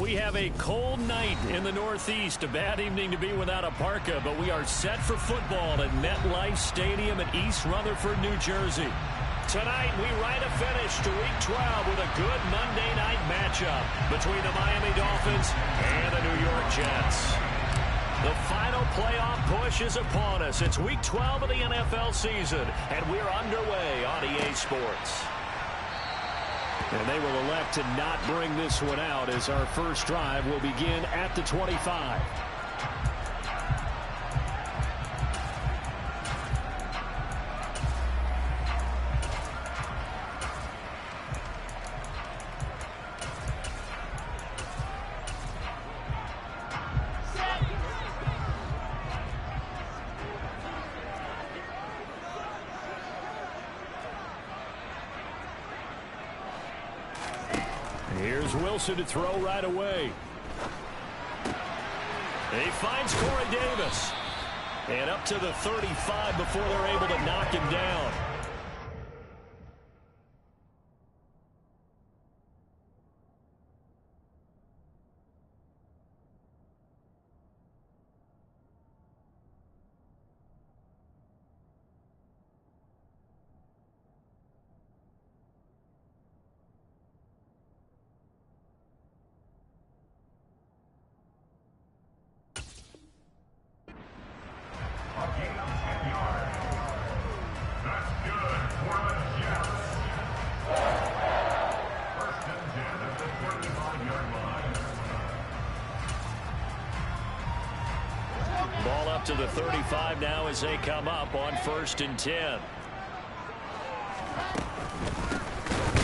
We have a cold night in the Northeast. A bad evening to be without a parka, but we are set for football at MetLife Stadium in East Rutherford, New Jersey. Tonight, we write a finish to Week 12 with a good Monday night matchup between the Miami Dolphins and the New York Jets. The final playoff push is upon us. It's Week 12 of the NFL season, and we're underway on EA Sports. And they will elect to not bring this one out as our first drive will begin at the 25. Here's Wilson to throw right away. He finds Corey Davis. And up to the 35 before they're able to knock him down. Ball up to the 35 now as they come up on 1st and 10.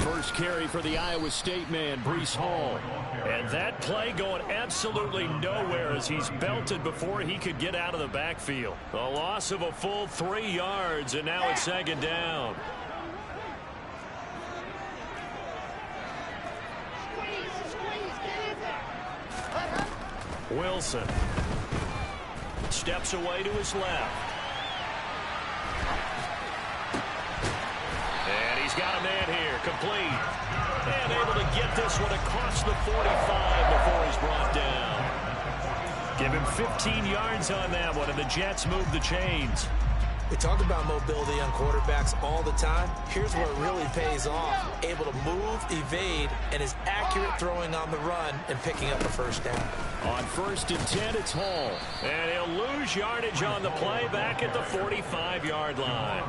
First carry for the Iowa State man, Breece Hall. And that play going absolutely nowhere as he's belted before he could get out of the backfield. A loss of a full 3 yards, and now it's 2nd down. Wilson steps away to his left. And he's got a man here, complete. And able to get this one across the 45 before he's brought down. Give him 15 yards on that one, and the Jets move the chains. We talk about mobility on quarterbacks all the time. Here's where it really pays off. Able to move, evade, and is accurate throwing on the run and picking up a first down. On 1st and 10, it's Hall. And he'll lose yardage on the play back at the 45-yard line.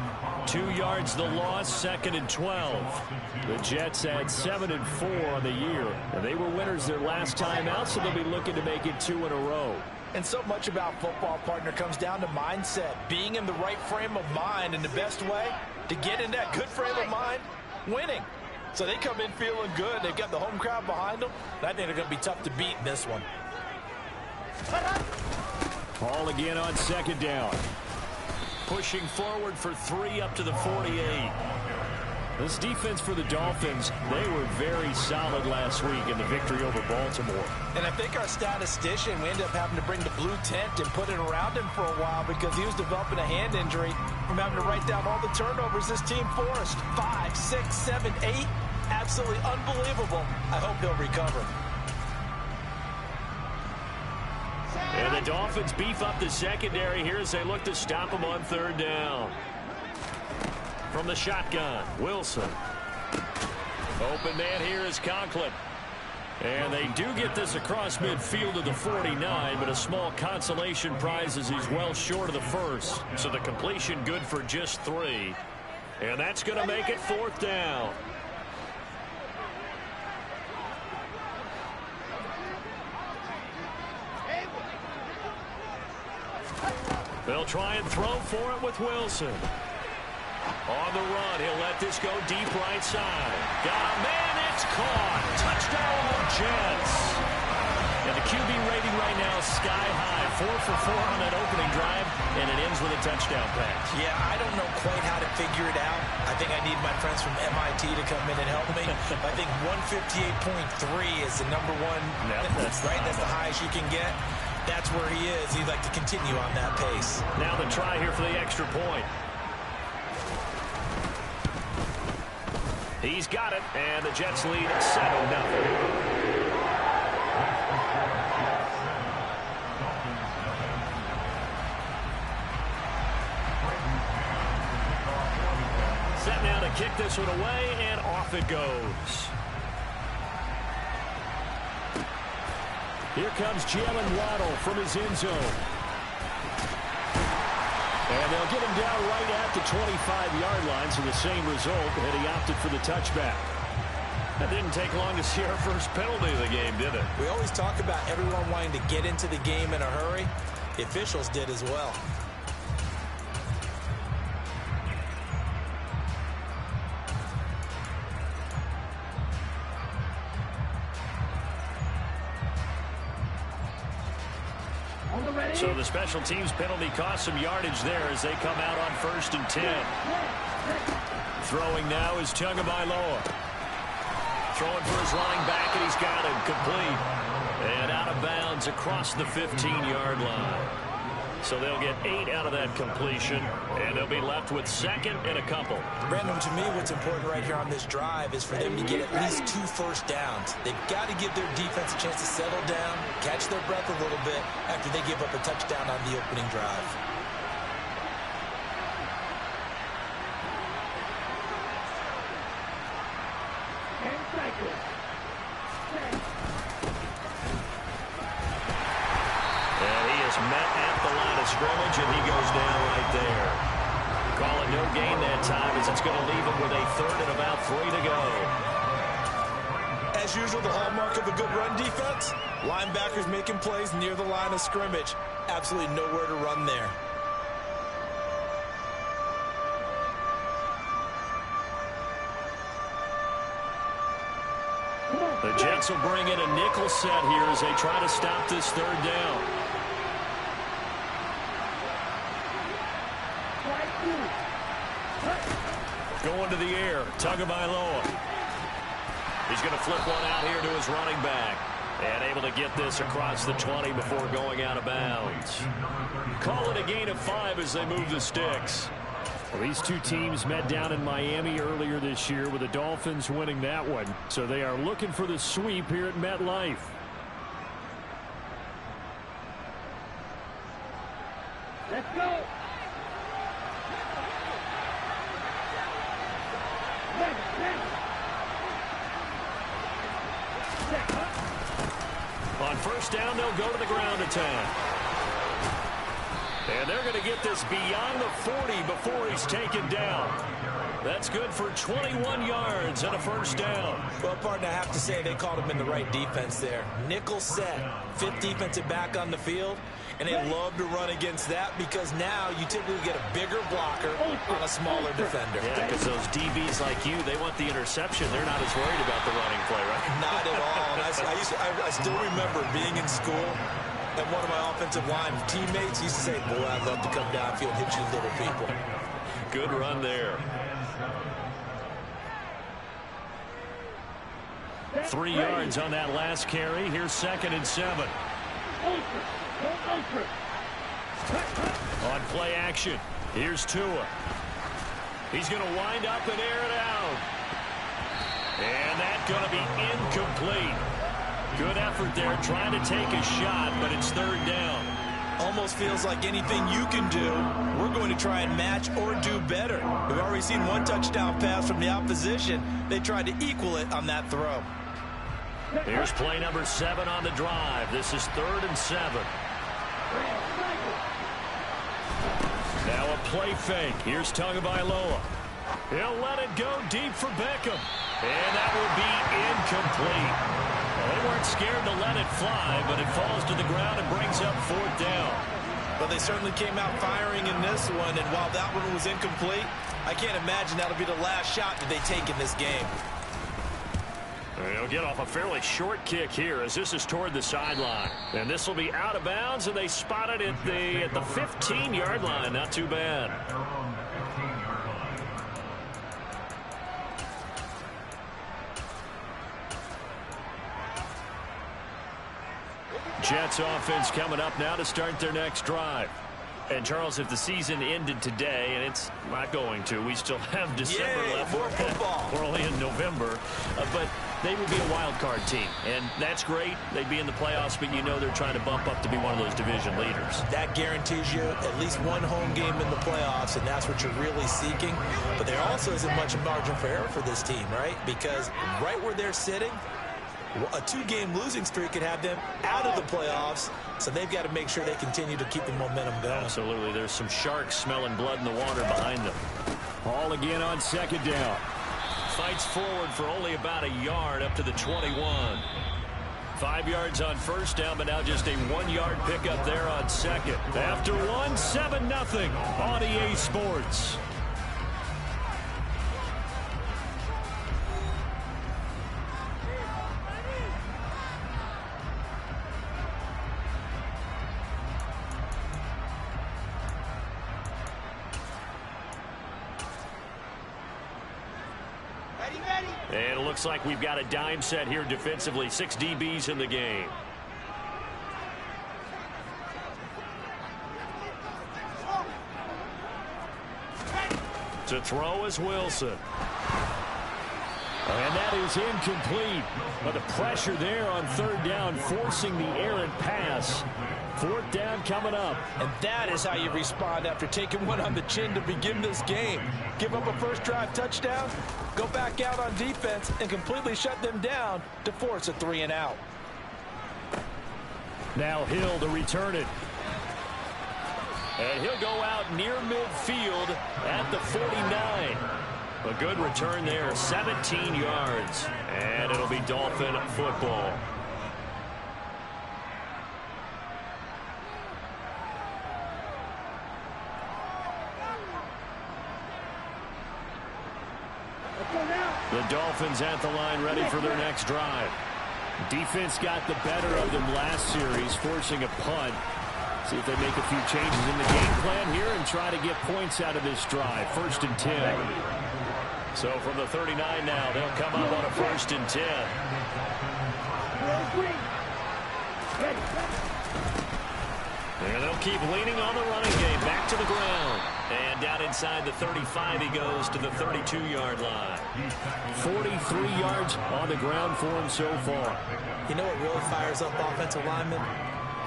2 yards the loss, 2nd and 12. The Jets had 7 and 4 on the year. And they were winners their last time out, so they'll be looking to make it 2 in a row. And so much about football, partner, comes down to mindset. Being in the right frame of mind, and the best way to get in that good frame of mind, winning. So they come in feeling good. They've got the home crowd behind them. I think they're going to be tough to beat in this one. Hall again on 2nd down. Pushing forward for 3 up to the 48. This defense for the Dolphins, they were very solid last week in the victory over Baltimore. And I think our statistician, we ended up having to bring the blue tent and put it around him for a while because he was developing a hand injury from having to write down all the turnovers this team forced. 5, 6, 7, 8. Absolutely unbelievable. I hope he'll recover. And the Dolphins beef up the secondary here as they look to stop him on 3rd down. From the shotgun, Wilson. Open man here is Conklin. And they do get this across midfield to the 49, but a small consolation prize as he's well short of the first. So the completion good for just 3. And that's going to make it 4th down. They'll try and throw for it with Wilson. On the run, he'll let this go deep right side. Got a man, it's caught. Touchdown, the Jets. And the QB rating right now is sky high. 4 for 4 on that opening drive, and it ends with a touchdown pass. Yeah, I don't know quite how to figure it out. I think I need my friends from MIT to come in and help me. I think 158.3 is the number one. Yep, that's right. That's the highest you can get. That's where he is. He'd like to continue on that pace. Now the try here for the extra point. He's got it, and the Jets lead 7-0. Set now to kick this one away, and off it goes. Here comes Jalen Waddle from his end zone. And they'll get him down right at the 25-yard line, so the same result, and he opted for the touchback. That didn't take long to see our first penalty of the game, did it? We always talk about everyone wanting to get into the game in a hurry. The officials did as well. So the special teams penalty cost some yardage there as they come out on 1st and 10. Throwing now is Tagovailoa. Throwing for his line back, and he's got him complete. And out of bounds across the 15-yard line. So they'll get 8 out of that completion, and they'll be left with 2nd and a couple. Brandon, to me, what's important right here on this drive is for them to get at least 2 first downs. They've got to give their defense a chance to settle down, catch their breath a little bit after they give up a touchdown on the opening drive. Scrimmage, and he goes down right there. Call it no gain that time as it's going to leave him with a 3rd and about 3 to go. As usual, the hallmark of a good run defense, linebackers making plays near the line of scrimmage. Absolutely nowhere to run there. The Jets will bring in a nickel set here as they try to stop this 3rd down. Going to the air, Tagovailoa. He's going to flip one out here to his running back. And able to get this across the 20 before going out of bounds. Call it a gain of 5 as they move the sticks. Well, these two teams met down in Miami earlier this year with the Dolphins winning that one. So they are looking for the sweep here at MetLife. Let's go. On 1st down, they'll go to the ground attack. And they're going to get this beyond the 40 before he's taken down. That's good for 21 yards and a 1st down. Well, partner, I have to say they called him in the right defense there. Nickel set, 5th defensive back on the field, and they love to run against that because now you typically get a bigger blocker on a smaller defender. Yeah, because those DBs like you, they want the interception. They're not as worried about the running play, right? Not at all. And I still remember being in school, and one of my offensive line teammates used to say, boy, I'd love to come downfield and hit you little people. Good run there. 3 yards on that last carry. Here's 2nd and 7. On play action, here's Tua. He's going to wind up and air it out. And that's going to be incomplete. Good effort there trying to take a shot, but it's 3rd down. Almost feels like anything you can do, we're going to try and match or do better. We've already seen one touchdown pass from the opposition. They tried to equal it on that throw. Here's play number 7 on the drive. This is 3rd and 7. Now a play fake. Here's Tagovailoa. He'll let it go deep for Beckham. And that will be incomplete. Well, they weren't scared to let it fly, but it falls to the ground and brings up 4th down. Well, they certainly came out firing in this one, and while that one was incomplete, I can't imagine that'll be the last shot that they take in this game. They'll get off a fairly short kick here as this is toward the sideline. And this will be out of bounds, and they spot it at the 15-yard line. Not too bad. Jets offense coming up now to start their next drive. And, Charles, if the season ended today, and it's not going to, we still have December left. More football. We're only in November. But they would be a wild card team, and that's great. They'd be in the playoffs, but you know they're trying to bump up to be one of those division leaders. That guarantees you at least one home game in the playoffs, and that's what you're really seeking. But there also isn't much margin for error for this team, right? Because right where they're sitting, a 2-game losing streak could have them out of the playoffs, so they've got to make sure they continue to keep the momentum going. Absolutely. There's some sharks smelling blood in the water behind them. Hall again on second down. Fights forward for only about a yard up to the 21. 5 yards on first down, but now just a 1-yard pickup there on second. After 7-0 on EA Sports. And it looks like we've got a dime set here defensively. 6 DBs in the game. To throw is Wilson. And that is incomplete. But the pressure there on third down, forcing the errant pass. Fourth down coming up. And that is how you respond after taking one on the chin to begin this game. Give up a first drive touchdown, go back out on defense, and completely shut them down to force a 3-and-out. Now Hill to return it. And he'll go out near midfield at the 49. A good return there, 17 yards. And it'll be Dolphin football. The Dolphins at the line, ready for their next drive. Defense got the better of them last series, forcing a punt. See if they make a few changes in the game plan here and try to get points out of this drive. 1st and 10. So from the 39 now, they'll come up on a 1st and 10. And they'll keep leaning on the running game. Back to the ground. And down inside the 35, he goes to the 32-yard line. 43 yards on the ground for him so far. You know what really fires up offensive linemen?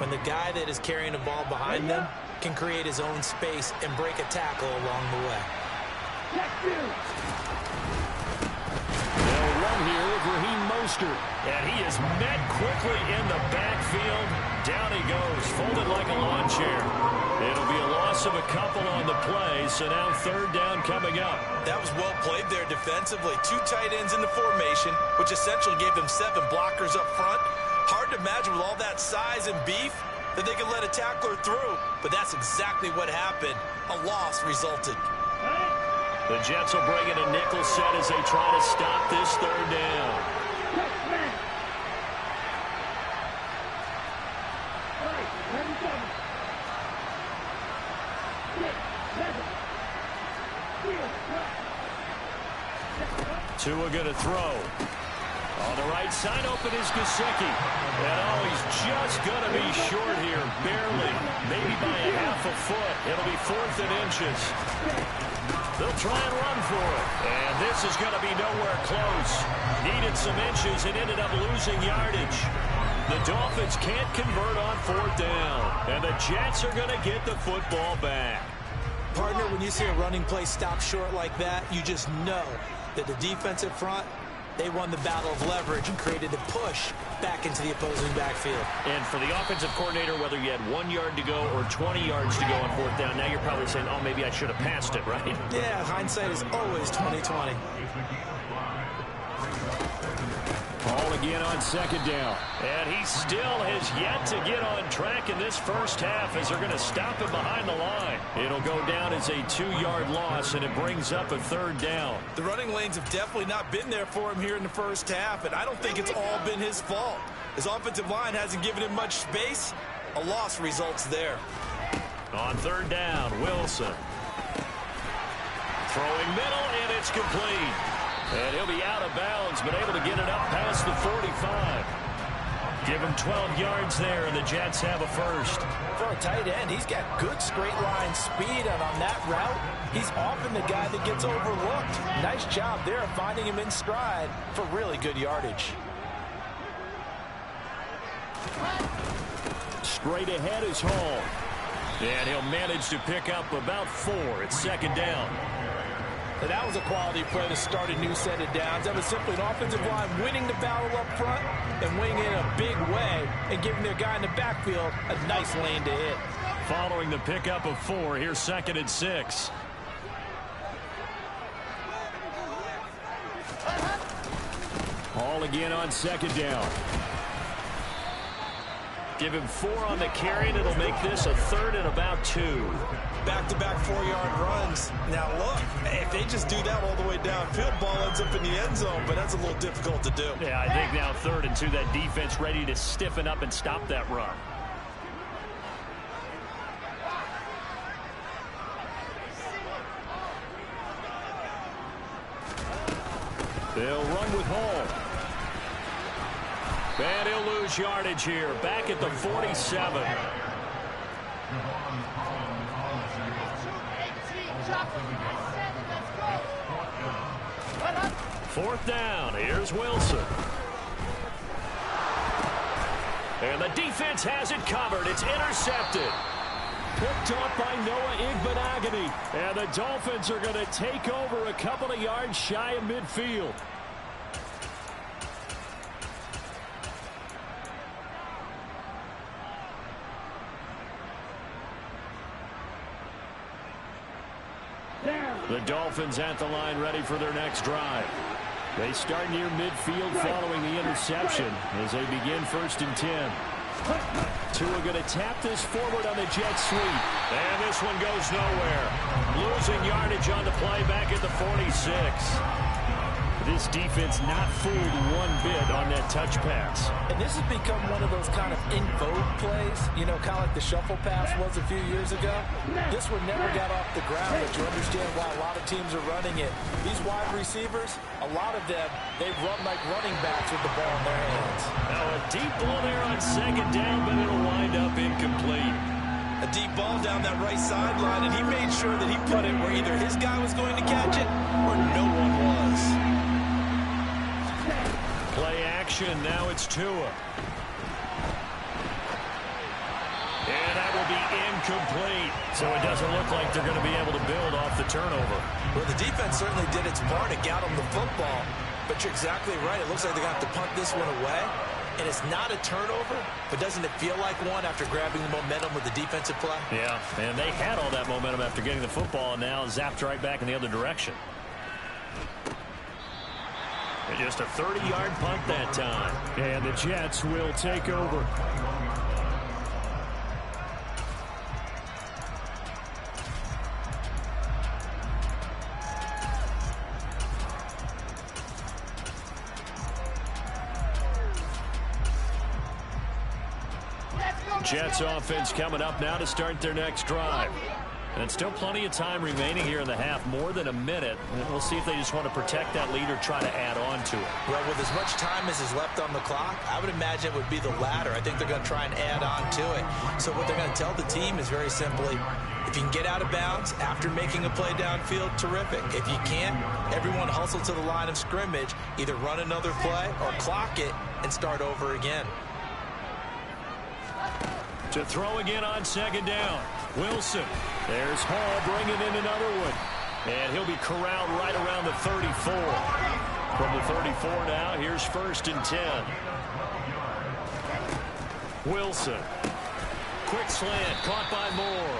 When the guy that is carrying the ball behind them can create his own space and break a tackle along the way. They'll run here with Raheem Mostert. And he is met quickly in the backfield. Down he goes, folded like a lawn chair. It'll be a loss of a couple on the play, so now 3rd down coming up. That was well played there defensively. 2 tight ends in the formation, which essentially gave them 7 blockers up front. Hard to imagine with all that size and beef that they could let a tackler through, but that's exactly what happened. A loss resulted. The Jets will bring in a nickel set as they try to stop this 3rd down. Tua going to throw. On the right side, open is Gesicki. And oh, he's just going to be short here, barely. Maybe by a half a foot. It'll be 4th and inches. They'll try and run for it. And this is going to be nowhere close. Needed some inches and ended up losing yardage. The Dolphins can't convert on 4th down. And the Jets are going to get the football back. Partner, when you see a running play stop short like that, you just know that the defensive front, they won the battle of leverage and created a push back into the opposing backfield. And for the offensive coordinator, whether you had 1 yard to go or 20 yards to go on 4th down, now you're probably saying, oh, maybe I should have passed it, right? Yeah, hindsight is always 20/20. Hall again on 2nd down. And he still has yet to get on track in this first half as they're going to stop him behind the line. It'll go down as a 2-yard loss, and it brings up a 3rd down. The running lanes have definitely not been there for him here in the first half, and I don't think it's all been his fault. His offensive line hasn't given him much space. A loss results there. On 3rd down, Wilson. Throwing middle, and it's complete. And he'll be out of bounds, but able to get it up past the 45. Give him 12 yards there, and the Jets have a 1st. For a tight end, he's got good straight line speed, and on that route, he's often the guy that gets overlooked. Nice job there of finding him in stride for really good yardage. Straight ahead is Hall. And he'll manage to pick up about 4. It's second down. And that was a quality play to start a new set of downs. That was simply an offensive line winning the battle up front and winning in a big way and giving their guy in the backfield a nice lane to hit. Following the pickup of 4, here's second and 6. Hall again on second down. Give him 4 on the carry, and it'll make this a third and about 2. Back-to-back 4-yard runs. Now, look, if they just do that all the way downfield, ball ends up in the end zone, but that's a little difficult to do. Yeah, I think now third and 2, that defense ready to stiffen up and stop that run. They'll run with Hall. And he'll lose yardage here. Back at the 47. Fourth down. Here's Wilson. And the defense has it covered. It's intercepted. Picked off by Noah Igbenogany. And the Dolphins are going to take over a couple of yards shy of midfield. The Dolphins at the line ready for their next drive. They start near midfield following the interception as they begin first and 10. Tua going to tap this forward on the jet sweep. And this one goes nowhere. Losing yardage on the play back at the 46. This defense not fooled one bit on that touch pass. And this has become one of those kind of in vogue plays, you know, kind of like the shuffle pass was a few years ago. This one never got off the ground, but you understand why a lot of teams are running it. These wide receivers, a lot of them, they run like running backs with the ball in their hands. Now a deep ball there on second down, but it'll wind up incomplete. A deep ball down that right sideline, and he made sure that he put it where either his guy was going to catch it or no one was. Play action, now it's Tua. And that will be incomplete. So it doesn't look like they're going to be able to build off the turnover. Well, the defense certainly did its part to get them the football. But you're exactly right. It looks like they're going to have to punt this one away. And it's not a turnover, but doesn't it feel like one after grabbing the momentum with the defensive play? Yeah, and they had all that momentum after getting the football, and now zapped right back in the other direction. And just a 30-yard punt that time. And the Jets will take over. Jets offense coming up now to start their next drive. And still plenty of time remaining here in the half, more than a minute. And we'll see if they just want to protect that lead or try to add on to it. Well, with as much time as is left on the clock, I would imagine it would be the latter. I think they're going to try and add on to it. So what they're going to tell the team is very simply, if you can get out of bounds after making a play downfield, terrific. If you can't, everyone hustle to the line of scrimmage, either run another play or clock it and start over again. To throw again on second down. Wilson. There's Hall bringing in another one. And he'll be corralled right around the 34. From the 34 now, here's first and 10. Wilson. Quick slant, caught by Moore.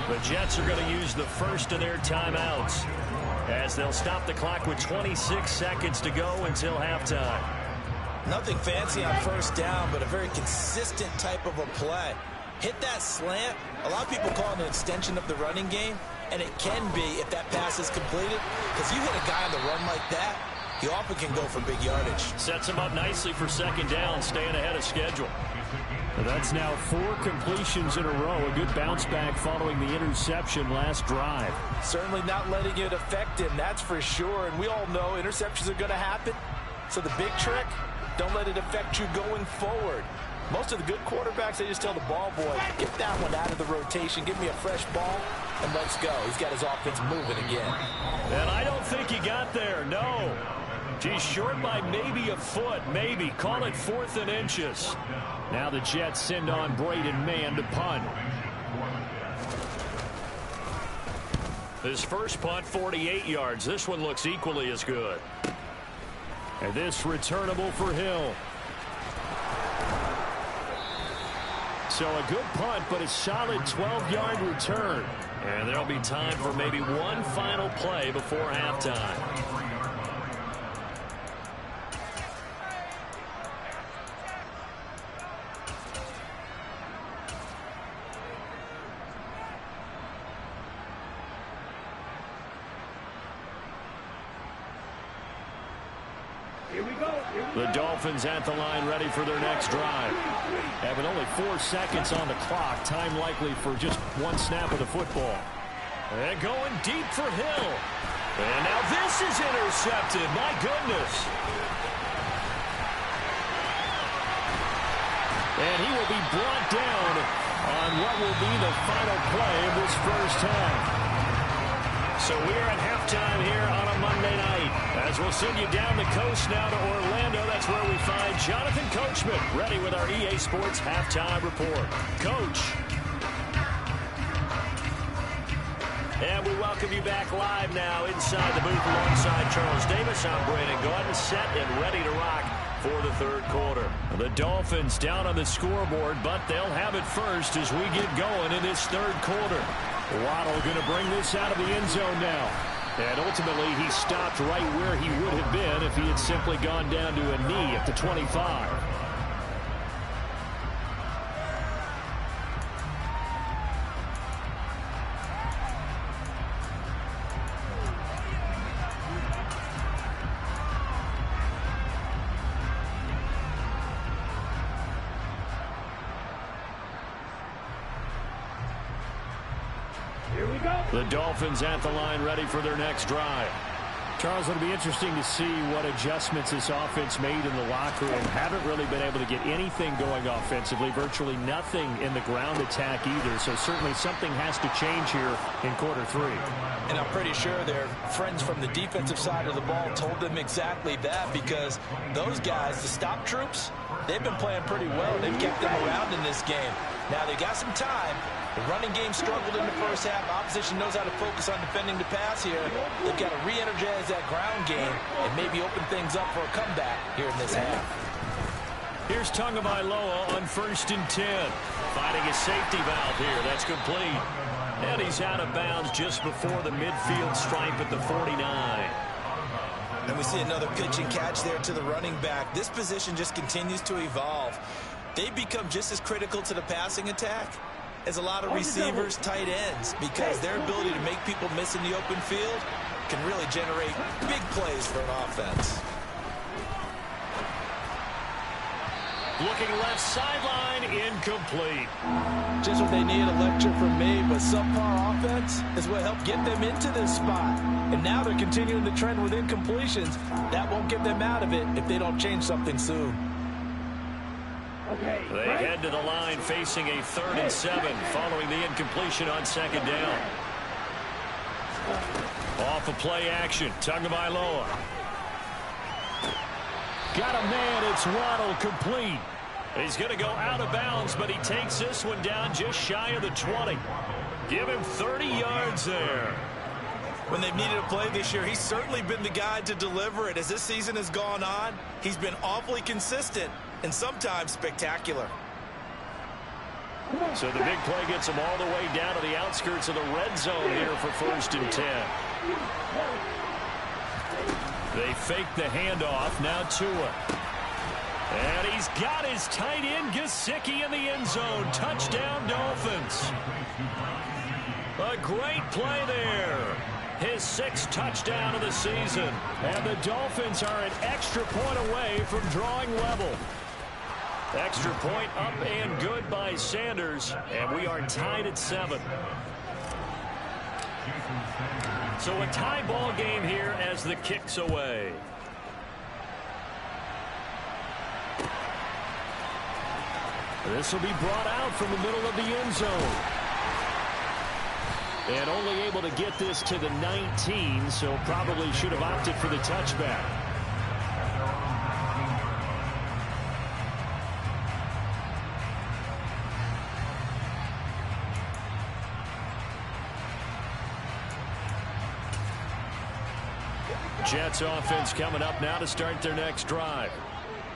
The Jets are going to use the first of their timeouts as they'll stop the clock with 26 seconds to go until halftime. Nothing fancy on first down, but a very consistent type of a play. Hit that slant. A lot of people call it an extension of the running game, and it can be if that pass is completed, because you hit a guy on the run like that, he often can go for big yardage. Sets him up nicely for second down, staying ahead of schedule. That's now 4 completions in a row. A good bounce back following the interception last drive. Certainly not letting it affect him, that's for sure. And we all know interceptions are going to happen. So the big trick, don't let it affect you going forward. Most of the good quarterbacks, they just tell the ball boy, get that one out of the rotation, give me a fresh ball, and let's go. He's got his offense moving again. And I don't think he got there, no. He's short by maybe a foot, maybe. Call it 4th and inches. Now the Jets send on Braden Mann to punt. His first punt, 48 yards. This one looks equally as good. And this returnable for Hill. So a good punt, but a solid 12-yard return. And there'll be time for maybe one final play before halftime. The Dolphins at the line ready for their next drive. And with only 4 seconds on the clock, time likely for just one snap of the football. And going deep for Hill. And now this is intercepted. My goodness. And he will be brought down on what will be the final play of this first half. So we're at halftime here on a Monday night. As we'll send you down the coast now to Orlando, that's where we find Jonathan Coachman, ready with our EA Sports Halftime Report. Coach. And we welcome you back live now inside the booth alongside Charles Davis. I'm Brandon Gordon, set and ready to rock for the third quarter. The Dolphins down on the scoreboard, but they'll have it first as we get going in this third quarter. Waddle going to bring this out of the end zone now. And ultimately, he stopped right where he would have been if he had simply gone down to a knee at the 25. The Dolphins at the line ready for their next drive. Charles, it'll be interesting to see what adjustments this offense made in the locker room. Haven't really been able to get anything going offensively, virtually nothing in the ground attack either. So certainly something has to change here in quarter 3. And I'm pretty sure their friends from the defensive side of the ball told them exactly that, because those guys, the stop troops, they've been playing pretty well. They've kept them around in this game. Now they got some time. The running game struggled in the first half. Opposition knows how to focus on defending the pass here. They've got to re-energize that ground game and maybe open things up for a comeback here in this half. Here's Tagovailoa on 1st and 10. Finding a safety valve here. That's complete. And he's out of bounds just before the midfield stripe at the 49. And we see another pitch and catch there to the running back. This position just continues to evolve. They've become just as critical to the passing attack as a lot of receivers, tight ends, because their ability to make people miss in the open field can really generate big plays for an offense. Looking left sideline, incomplete. Just what they need, a lecture from me, but subpar offense is what helped get them into this spot. And now they're continuing the trend with incompletions. That won't get them out of it if they don't change something soon. They head to the line facing a 3rd and 7 following the incompletion on 2nd down. Off of play action, Tagovailoa. Got a man, it's Waddle, complete. He's going to go out of bounds, but he takes this one down just shy of the 20. Give him 30 yards there. When they've needed a play this year, he's certainly been the guy to deliver it. As this season has gone on, he's been awfully consistent and sometimes spectacular. So the big play gets him all the way down to the outskirts of the red zone here for 1st and 10. They fake the handoff. Now Tua. And he's got his tight end Gesicki in the end zone. Touchdown Dolphins. A great play there. His 6th touchdown of the season. And the Dolphins are an extra point away from drawing level. Extra point up and good by Sanders. And we are tied at 7. So a tie ball game here as the kick's away. This will be brought out from the middle of the end zone. And only able to get this to the 19, so probably should have opted for the touchback. Jets offense coming up now to start their next drive.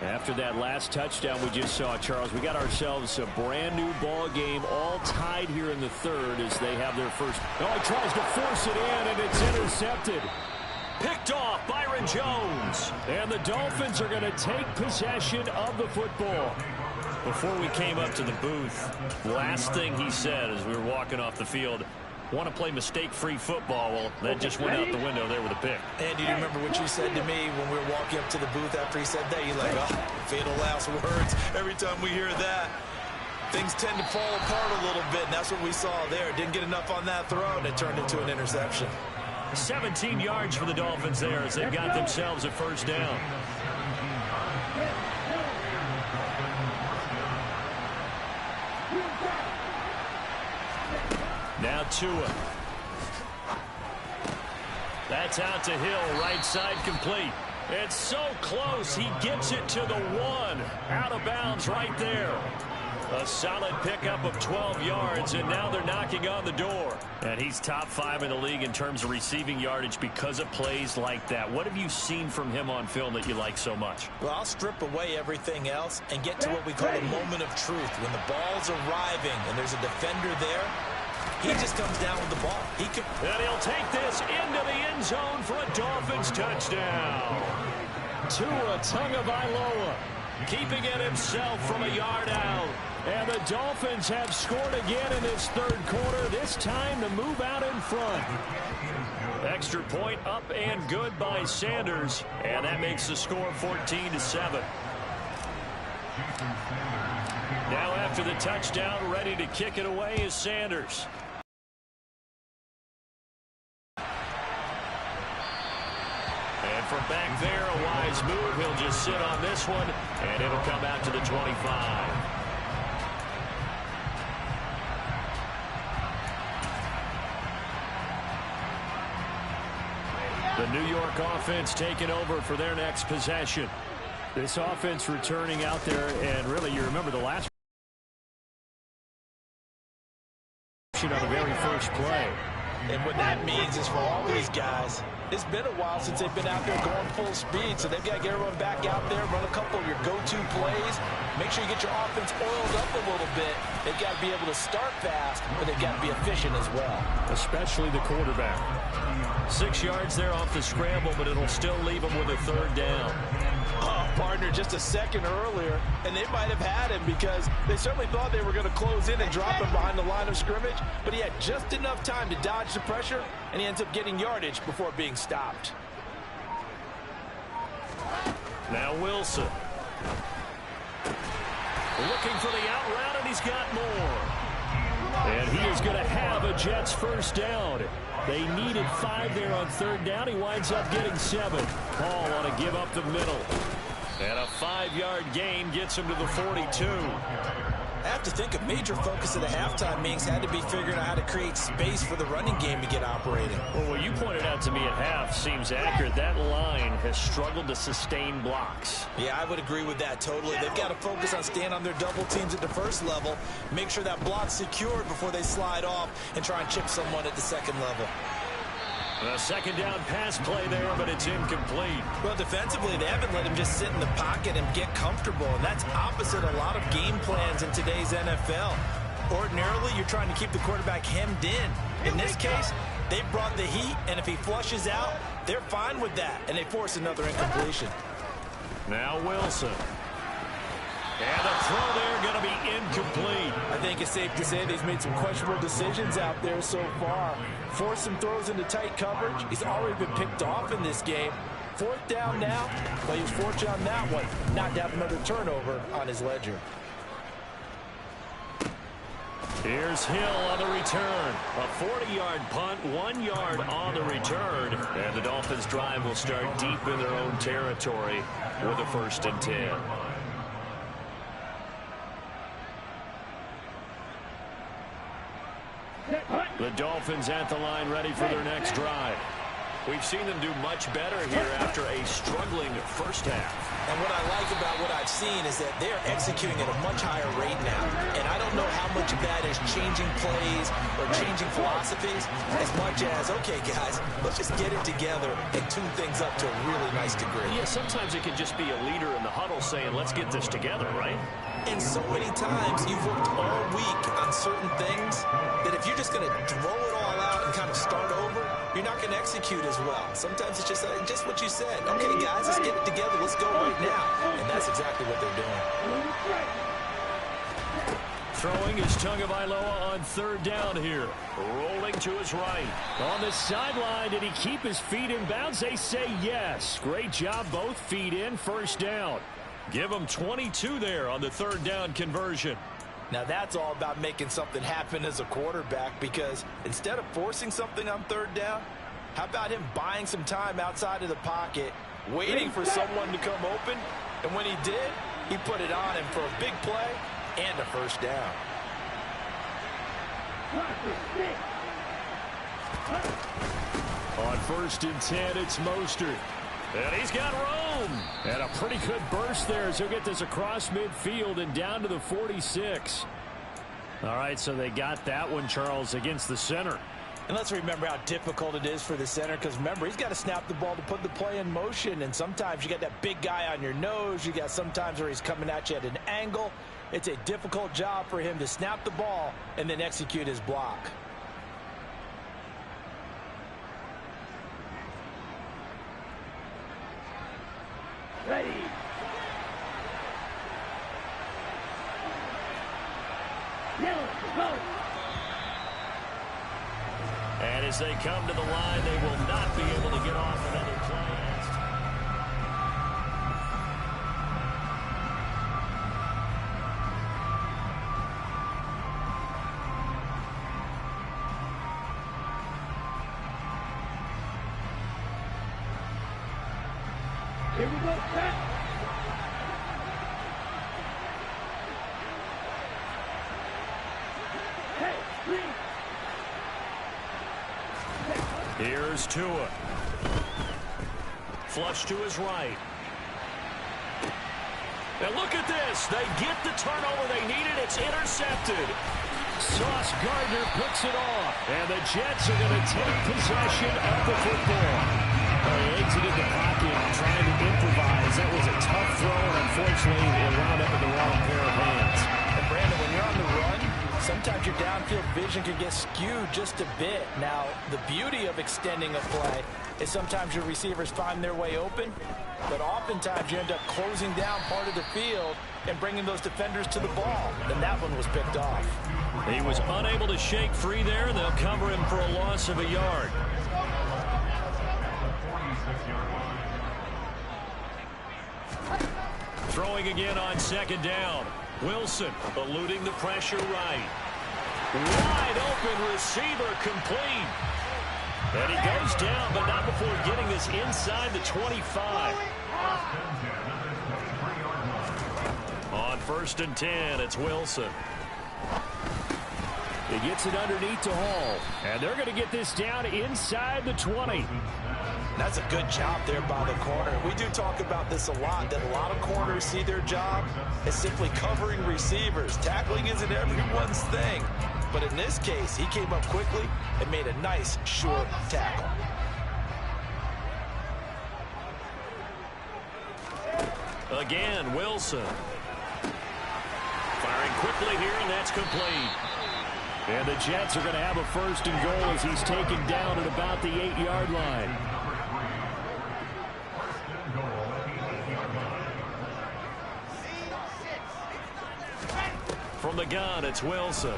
After that last touchdown we just saw, Charles, we got ourselves a brand new ball game, all tied here in the third as they have their first. Oh, he tries to force it in, and it's intercepted. Picked off Byron Jones. And the Dolphins are going to take possession of the football. Before we came up to the booth, last thing he said as we were walking off the field, want to play mistake-free football. Well, that just went out the window there with a pick. And do you remember what you said to me when we were walking up to the booth after he said that? You're like, oh, fatal last words. Every time we hear that, things tend to fall apart a little bit, and that's what we saw there. Didn't get enough on that throw, and it turned into an interception. 17 yards for the Dolphins there as they've got themselves a first down. Now Tua. That's out to Hill, right side complete. It's so close, he gets it to the 1. Out of bounds right there. A solid pickup of 12 yards, and now they're knocking on the door. And he's top 5 in the league in terms of receiving yardage because of plays like that. What have you seen from him on film that you like so much? Well, I'll strip away everything else and get to what we call a moment of truth. When the ball's arriving and there's a defender there, he just comes down with the ball. And he'll take this into the end zone for a Dolphins touchdown. Tua Tagovailoa keeping it himself from a yard out. And the Dolphins have scored again in this third quarter, this time to move out in front. Extra point up and good by Sanders, and that makes the score 14-7. Now after the touchdown, ready to kick it away is Sanders. And from back there, a wise move. He'll just sit on this one, and it'll come out to the 25. The New York offense taking over for their next possession. This offense returning out there, and really, you remember the last on the very first play. And what that means is for all these guys, it's been a while since they've been out there going full speed, so they've got to get everyone back out there, run a couple of your go-to plays, make sure you get your offense oiled up a little bit. They've got to be able to start fast, but they've got to be efficient as well. Especially the quarterback. 6 yards there off the scramble, but it'll still leave him with a third down. Partner just a second earlier, and they might have had him because they certainly thought they were going to close in and drop him behind the line of scrimmage, but he had just enough time to dodge the pressure, and he ends up getting yardage before being stopped. Now Wilson. Looking for the out route, and he's got more. And he is going to have a Jets first down. They needed 5 there on third down. He winds up getting 7. Paul on a give up the middle. And a 5-yard gain gets him to the 42. I have to think a major focus of the halftime meetings had to be figuring out how to create space for the running game to get operating. Well, what you pointed out to me at half seems accurate. That line has struggled to sustain blocks. Yeah, I would agree with that totally. They've got to focus on staying on their double teams at the first level, make sure that block's secured before they slide off and try and chip someone at the second level. A second down pass play there, but it's incomplete. Well, defensively, they haven't let him just sit in the pocket and get comfortable, and that's opposite a lot of game plans in today's NFL. Ordinarily, you're trying to keep the quarterback hemmed in. In this case, they brought the heat, and if he flushes out, they're fine with that, and they force another incompletion. Now Wilson. And the throw there going to be incomplete. I think it's safe to say that he's made some questionable decisions out there so far. Forced some throws into tight coverage. He's already been picked off in this game. Fourth down now, but he was fortunate on that one. Not to have another turnover on his ledger. Here's Hill on the return. A 40-yard punt, 1 yard on the return. And the Dolphins' drive will start deep in their own territory with a 1st and 10. Dolphins at the line, ready for their next drive. We've seen them do much better here after a struggling first half. And what I like about what I've seen is that they're executing at a much higher rate now. And I don't know how much of that is changing plays or changing philosophies as much as, okay, guys, let's just get it together and tune things up to a really nice degree. Yeah, sometimes it can just be a leader in the huddle saying, let's get this together, right? And so many times you've worked all week on certain things that if you're just going to throw it all out and kind of start over, you're not going to execute as well. Sometimes it's just what you said. Okay, guys, let's get it together. Let's go right now. And that's exactly what they're doing. Throwing is Tagovailoa on third down here. Rolling to his right. On the sideline, did he keep his feet in bounds? They say yes. Great job, both feet in, first down. Give him 22 there on the third down conversion. Now that's all about making something happen as a quarterback, because instead of forcing something on third down, how about him buying some time outside of the pocket, waiting for someone to come open, and when he did, he put it on him for a big play and a first down. On 1st and 10, it's Mostert. And he's got room. And a pretty good burst there as he'll get this across midfield and down to the 46. All right, so they got that one, Charles, against the center. And let's remember how difficult it is for the center, because remember, he's got to snap the ball to put the play in motion. And sometimes you got that big guy on your nose. You got sometimes where he's coming at you at an angle. It's a difficult job for him to snap the ball and then execute his block. Ready. Now, go. And as they come to the line, they will not be able to get off another play. Here we go, set. Hey, three. Here's Tua. Flush to his right. And look at this. They get the turnover they needed. It's intercepted. Sauce Gardner picks it off. And the Jets are going to take possession of the football. They exited the pocket trying to improvise. That was a tough throw, and unfortunately, it wound up in the wrong pair of hands. And Brandon, when you're on the run, sometimes your downfield vision can get skewed just a bit. Now, the beauty of extending a play is sometimes your receivers find their way open, but oftentimes you end up closing down part of the field and bringing those defenders to the ball. And that one was picked off. He was unable to shake free there, and they'll cover him for a loss of a yard. Throwing again on second down. Wilson eluding the pressure right. Wide open receiver complete. And he goes down, but not before getting this inside the 25. On 1st and 10, it's Wilson. He gets it underneath to Hall. And they're going to get this down inside the 20. That's a good job there by the corner. We do talk about this a lot, that a lot of corners see their job as simply covering receivers. Tackling isn't everyone's thing. But in this case, he came up quickly and made a nice, short tackle. Again, Wilson. Firing quickly here, and that's complete. And the Jets are going to have a 1st and goal as he's taken down at about the 8-yard line. From the gun, it's Wilson.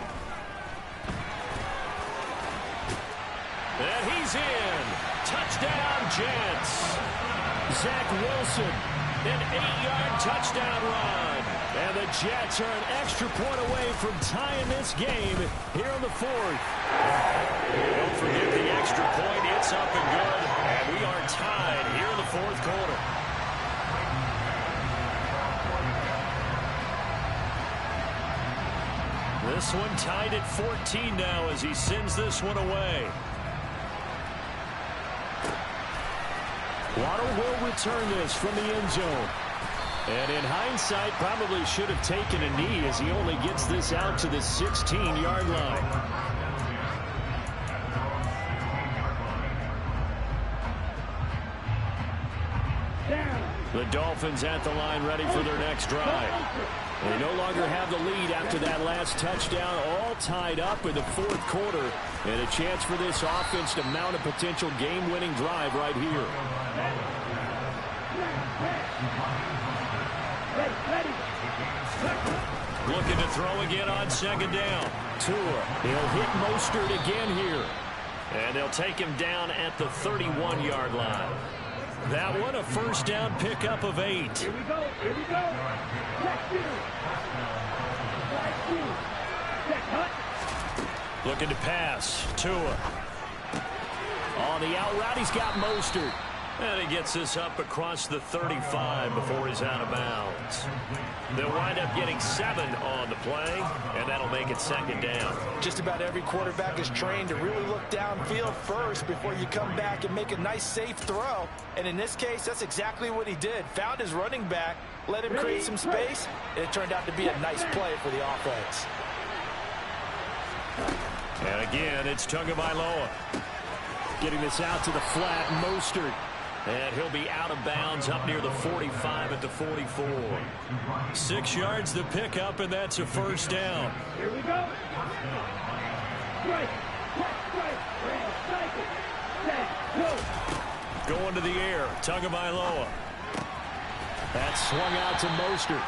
And he's in. Touchdown, Jets. Zach Wilson, an 8-yard touchdown run. And the Jets are an extra point away from tying this game here in the 4th. Don't forget the extra point. It's up and good. And we are tied here in the 4th quarter. This one tied at 14 now as he sends this one away. Waddle will return this from the end zone. And in hindsight, probably should have taken a knee as he only gets this out to the 16-yard line. The Dolphins at the line ready for their next drive. They no longer have the lead after that last touchdown, all tied up in the fourth quarter. And a chance for this offense to mount a potential game-winning drive right here. Looking to throw again on second down. Tua, he'll hit Mostert again here. And they'll take him down at the 31-yard line. That one a first down pickup of 8. Here we go. Here we go. Check two. Check hut. Looking to pass. Tua. On the out route, he's got Mostert. And he gets this up across the 35 before he's out of bounds. They'll wind up getting 7 on the play, and that'll make it second down. Just about every quarterback is trained to really look downfield first before you come back and make a nice, safe throw. And in this case, that's exactly what he did. Found his running back, let him create some space, and it turned out to be a nice play for the offense. And again, it's Tagovailoa. Getting this out to the flat, Mostert. And he'll be out of bounds up near the 45 at the 44. 6 yards the pickup, and that's a first down. Here we go. Strike. Set. Go. Going to the air, Tagovailoa. That's swung out to Mostert.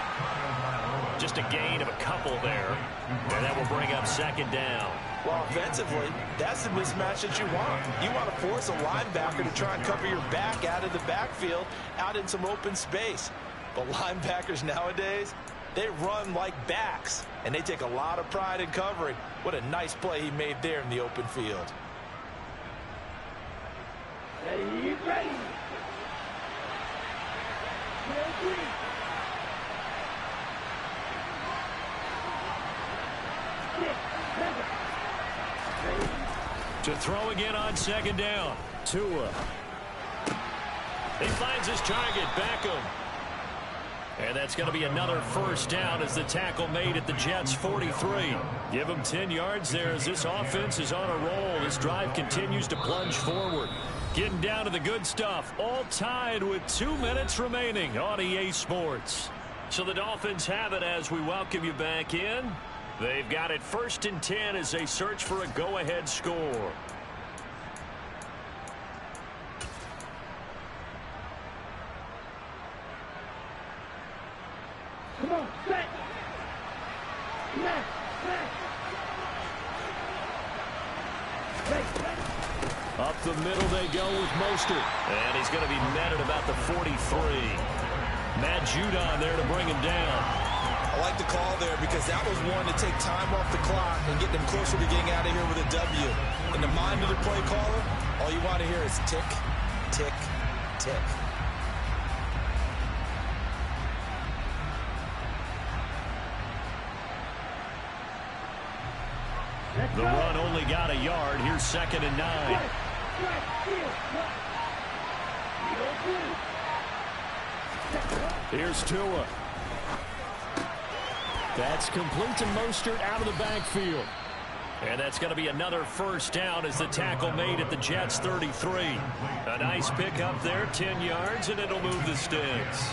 Just a gain of a couple there. And that will bring up second down. Well, offensively, that's the mismatch that you want. You want to force a linebacker to try and cover your back out of the backfield, out in some open space. But linebackers nowadays, they run like backs, and they take a lot of pride in covering. What a nice play he made there in the open field. Ready. To throw again on second down. Tua. He finds his target, Beckham. And that's going to be another first down as the tackle made at the Jets' 43. Give him 10 yards there as this offense is on a roll. This drive continues to plunge forward. Getting down to the good stuff. All tied with 2 minutes remaining on EA Sports. So the Dolphins have it as we welcome you back in. They've got it 1st and 10 as they search for a go-ahead score. Come on, set. Left. Up the middle they go with Mostert. And he's going to be netted about the 43. Matt Judon there to bring him down. I like the call there because that was one to take time off the clock and get them closer to getting out of here with a W. In the mind of the play caller, all you want to hear is tick, tick, tick. The run only got a yard. Here's 2nd and 9. Here's Tua. That's complete to Mostert out of the backfield. And that's going to be another first down as the tackle made at the Jets' 33. A nice pickup there, 10 yards, and it'll move the sticks.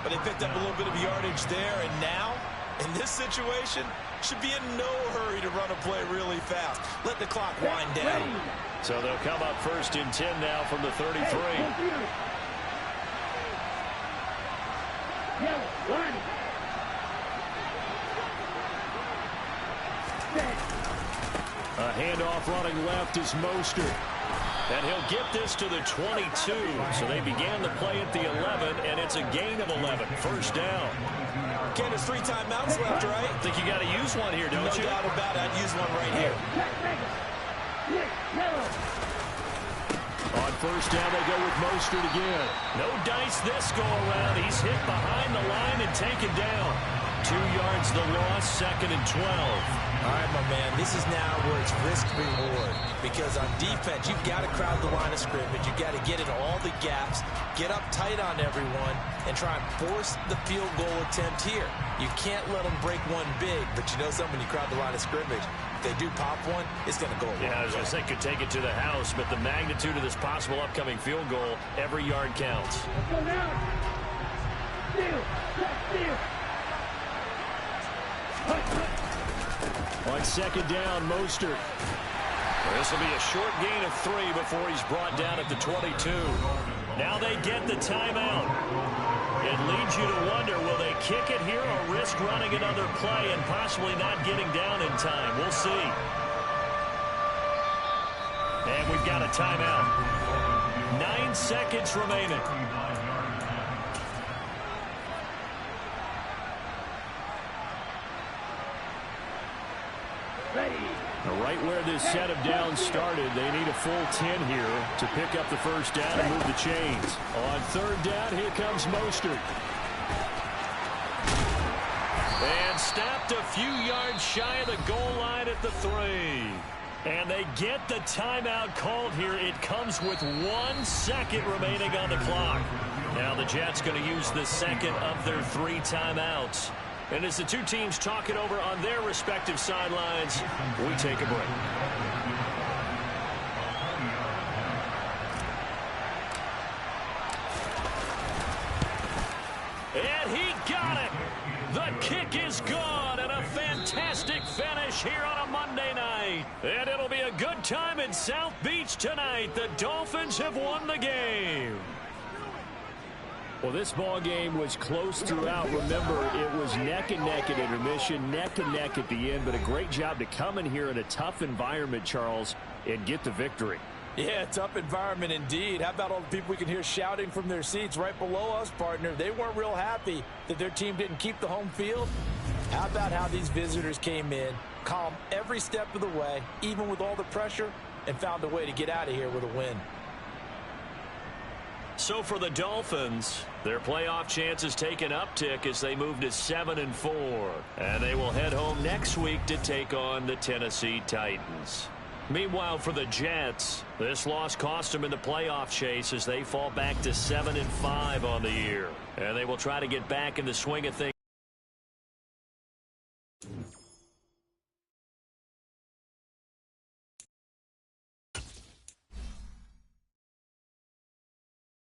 But they picked up a little bit of yardage there, and now, in this situation, should be in no hurry to run a play really fast. Let the clock wind down. So they'll come up 1st and 10 now from the 33. A handoff running left is Mostert. And he'll get this to the 22. So they began the play at the 11, and it's a gain of 11. First down. Ken, there's 3 timeouts left, right? I think you got to use one here, don't you? No doubt about it. I'd use one right here. On first down, they go with Mostert again. No dice this go around. He's hit behind the line and taken down. 2 yards the loss, 2nd and 12. All right, my man, this is now where it's risk-reward. Because on defense, you've got to crowd the line of scrimmage. You've got to get into all the gaps, get up tight on everyone, and try and force the field goal attempt here. You can't let them break one big, but you know something, when you crowd the line of scrimmage, if they do pop one, it's going to go away. Yeah, I was going to say, could take it to the house, but the magnitude of this possible upcoming field goal, every yard counts. Let's go now. Steal. Steal. On second down, Mostert. This will be a short gain of 3 before he's brought down at the 22. Now they get the timeout. It leads you to wonder, will they kick it here or risk running another play and possibly not getting down in time? We'll see. And we've got a timeout. 9 seconds remaining. Right where this set of downs started, they need a full 10 here to pick up the first down and move the chains. On third down, here comes Mostert. And stopped a few yards shy of the goal line at the 3. And they get the timeout called here. It comes with 1 second remaining on the clock. Now the Jets going to use the second of their 3 timeouts. And as the two teams talk it over on their respective sidelines, we take a break. And he got it. The kick is gone, and a fantastic finish here on a Monday night. And it'll be a good time in South Beach tonight. The Dolphins have won the game. Well, this ball game was close throughout. Remember, it was neck and neck at intermission, neck and neck at the end, but a great job to come in here in a tough environment, Charles, and get the victory. Yeah, tough environment indeed. How about all the people we can hear shouting from their seats right below us, partner? They weren't real happy that their team didn't keep the home field. How about how these visitors came in, calm every step of the way, even with all the pressure, and found a way to get out of here with a win. So for the Dolphins, their playoff chances take an uptick as they move to 7-4. And they will head home next week to take on the Tennessee Titans. Meanwhile, for the Jets, this loss cost them in the playoff chase as they fall back to 7-5 on the year. And they will try to get back in the swing of things